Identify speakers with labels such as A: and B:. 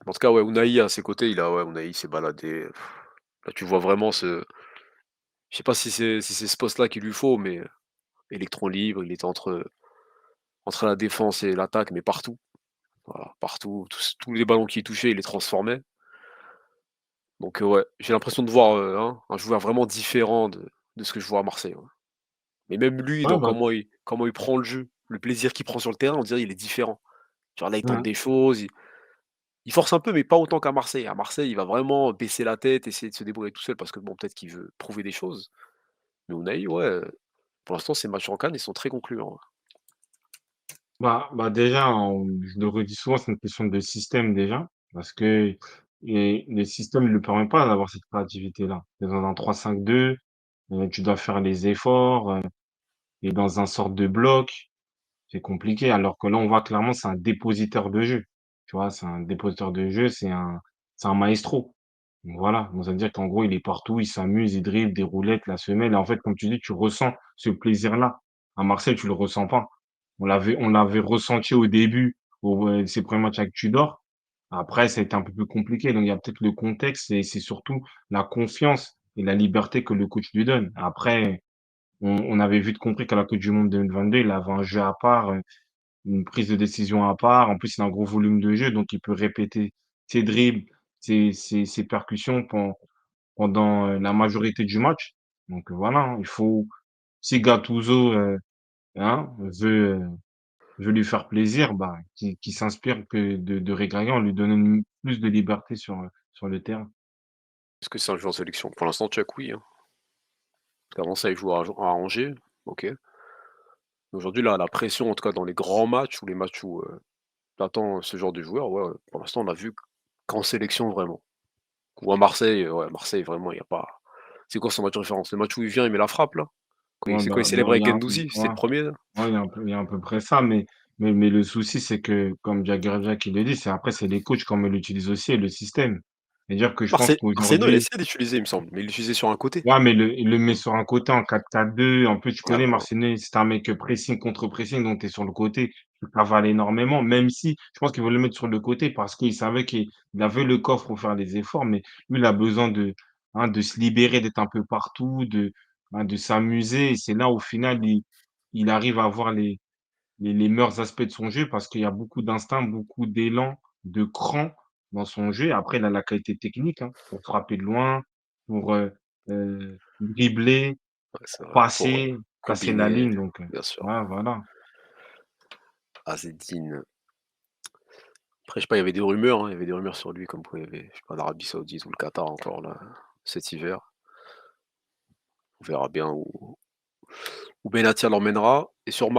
A: En tout cas, ouais, Unai à ses côtés, Unai il s'est baladé. Là, tu vois vraiment je sais pas si c'est ce poste-là qu'il lui faut, mais électron libre, il était entre la défense et l'attaque, mais partout. Voilà, partout, tous les ballons qu'il touchait, il les transformait. Donc ouais, j'ai l'impression de voir, un joueur vraiment différent de ce que je vois à Marseille, ouais. Mais même lui,
B: Ouais,
A: dans
B: bah,
A: comment il prend le jeu, le plaisir qu'il prend sur le terrain, on dirait il est différent. Genre là, il tente
B: ouais.
A: des choses, il force un peu, mais pas autant qu'à Marseille. À Marseille, il va vraiment baisser la tête, essayer de se débrouiller tout seul parce que bon, peut-être qu'il veut prouver des choses. Mais Unai, ouais, pour l'instant, ses matchs en CAN, ils sont très concluants, ouais.
B: Bah, déjà, je le redis souvent, c'est une question de système déjà, parce que les systèmes ne lui permettent pas d'avoir cette créativité-là. Tu dans un 3-5-2, tu dois faire les efforts, et dans un sorte de bloc, c'est compliqué. Alors que là, on voit clairement, c'est un dépositaire de jeu. Tu vois? C'est un dépositaire de jeu, c'est un maestro. Donc voilà, donc ça veut dire qu'en gros, il est partout, il s'amuse, il dribble des roulettes, la semelle et en fait, comme tu dis, tu ressens ce plaisir-là. À Marseille, tu le ressens pas. On l'avait ressenti au début, ses premiers matchs avec Tudor. Après, ça a été un peu plus compliqué, donc il y a peut-être le contexte et c'est surtout la confiance et la liberté que le coach lui donne. Après, on avait vite compris qu'à la coupe du monde 2022, il avait un jeu à part, une prise de décision à part. En plus, il a un gros volume de jeu, donc il peut répéter ses dribbles, ses percussions pendant, la majorité du match. Donc voilà, hein, il faut si Gattuso, hein, veut lui faire plaisir, bah, qu'il s'inspire que de Regragui en lui donnant plus de liberté sur le terrain.
A: Est-ce que c'est un joueur en sélection? Pour l'instant, Tchèque, oui, hein. Parce qu'avant ça, il jouait à Angers, OK. Aujourd'hui, là, la pression, en tout cas dans les grands matchs ou les matchs où, tu attends ce genre de joueur, ouais, pour l'instant, on a vu qu'en sélection vraiment. Ou à Marseille, ouais, Marseille vraiment, il y a pas c'est quoi son match de référence? Le match où il vient, il met la frappe là?
B: Ouais,
A: Quand il
B: bah,
A: célèbre
B: il
A: avec
B: y a un
A: Guendouzi, c'était
B: ouais.
A: le premier là?
B: Ouais, il y a à peu près ça, mais le souci, c'est que, comme Jagger Jack il le dit, c'est après, c'est les coachs comment ils l'utilisent aussi et le système. C'est-à-dire que je pense
A: Marcelo, il
B: qu'aujourd'hui
A: essaie d'utiliser, il me semble, mais il l'utilisait sur un côté.
B: ouais, mais il le met sur un côté en 4-4-2. En plus, tu
A: Ah
B: connais
A: non,
B: Marcinelli, c'est un mec pressing contre pressing, donc tu es sur le côté, tu cavales énormément, même si je pense qu'il veut le mettre sur le côté parce qu'il savait qu'il avait le coffre pour faire les efforts, mais lui, il a besoin de se libérer, d'être un peu partout, de s'amuser et c'est là, au final, il arrive à avoir les meilleurs aspects de son jeu parce qu'il y a beaucoup d'instinct, beaucoup d'élan, de cran dans son jeu. Après, il a la qualité technique, hein, pour frapper de loin, pour, dribbler,
A: ouais, c'est
B: pour
A: vrai, pour,
B: passer, casser la
A: combiner,
B: ligne donc
A: bien sûr.
B: ouais, voilà.
A: Azzedine. Après, je sais pas, il y avait des rumeurs, hein, il y avait des rumeurs sur lui comme quoi il y avait, je sais pas, l'Arabie Saoudite ou le Qatar encore là, cet hiver. On verra bien où Benatia l'emmènera et sur